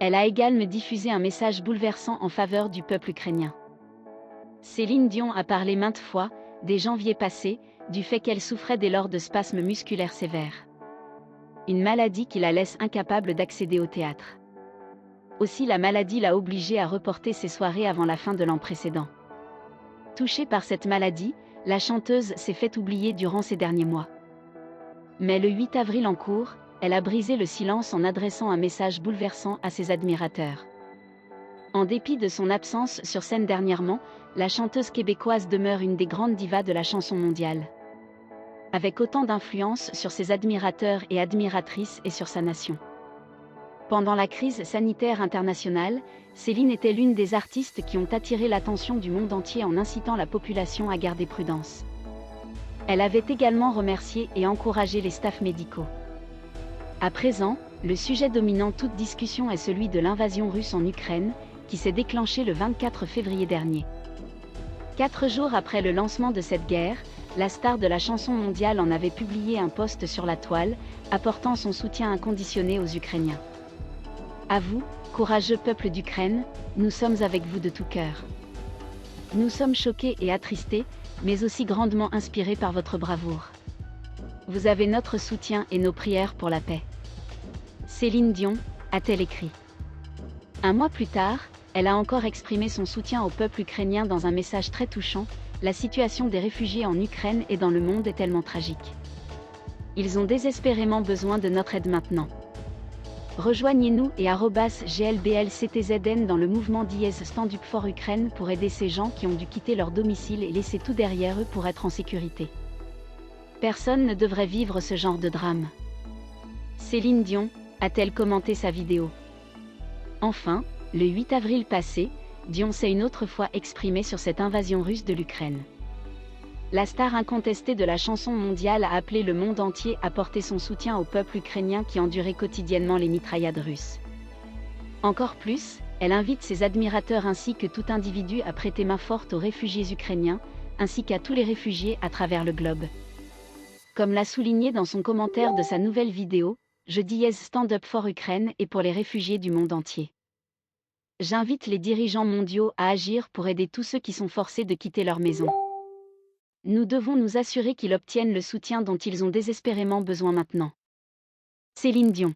Elle a également diffusé un message bouleversant en faveur du peuple ukrainien. Céline Dion a parlé maintes fois, dès janvier passé, du fait qu'elle souffrait dès lors de spasmes musculaires sévères. Une maladie qui la laisse incapable d'accéder au théâtre. Aussi la maladie l'a obligée à reporter ses soirées avant la fin de l'an précédent. Touchée par cette maladie, la chanteuse s'est fait oublier durant ces derniers mois. Mais le 8 avril en cours, elle a brisé le silence en adressant un message bouleversant à ses admirateurs. En dépit de son absence sur scène dernièrement, la chanteuse québécoise demeure une des grandes divas de la chanson mondiale. Avec autant d'influence sur ses admirateurs et admiratrices et sur sa nation. Pendant la crise sanitaire internationale, Céline était l'une des artistes qui ont attiré l'attention du monde entier en incitant la population à garder prudence. Elle avait également remercié et encouragé les staffs médicaux. À présent, le sujet dominant toute discussion est celui de l'invasion russe en Ukraine, qui s'est déclenchée le 24 février dernier. 4 jours après le lancement de cette guerre, la star de la chanson mondiale en avait publié un post sur la toile, apportant son soutien inconditionnel aux Ukrainiens. À vous, courageux peuple d'Ukraine, nous sommes avec vous de tout cœur. Nous sommes choqués et attristés, mais aussi grandement inspirés par votre bravoure. Vous avez notre soutien et nos prières pour la paix. Céline Dion, a-t-elle écrit. Un mois plus tard, elle a encore exprimé son soutien au peuple ukrainien dans un message très touchant. La situation des réfugiés en Ukraine et dans le monde est tellement tragique. Ils ont désespérément besoin de notre aide maintenant. Rejoignez-nous et @GLBLCTZN dans le mouvement Stand Up for Ukraine pour aider ces gens qui ont dû quitter leur domicile et laisser tout derrière eux pour être en sécurité. Personne ne devrait vivre ce genre de drame. Céline Dion, a-t-elle commenté sa vidéo. Enfin, le 8 avril passé, Dion s'est une autre fois exprimée sur cette invasion russe de l'Ukraine. La star incontestée de la chanson mondiale a appelé le monde entier à porter son soutien au peuple ukrainien qui endurait quotidiennement les mitraillades russes. Encore plus, elle invite ses admirateurs ainsi que tout individu à prêter main forte aux réfugiés ukrainiens, ainsi qu'à tous les réfugiés à travers le globe. Comme l'a souligné dans son commentaire de sa nouvelle vidéo, je dis Stand Up for Ukraine et pour les réfugiés du monde entier. J'invite les dirigeants mondiaux à agir pour aider tous ceux qui sont forcés de quitter leur maison. Nous devons nous assurer qu'ils obtiennent le soutien dont ils ont désespérément besoin maintenant. Céline Dion.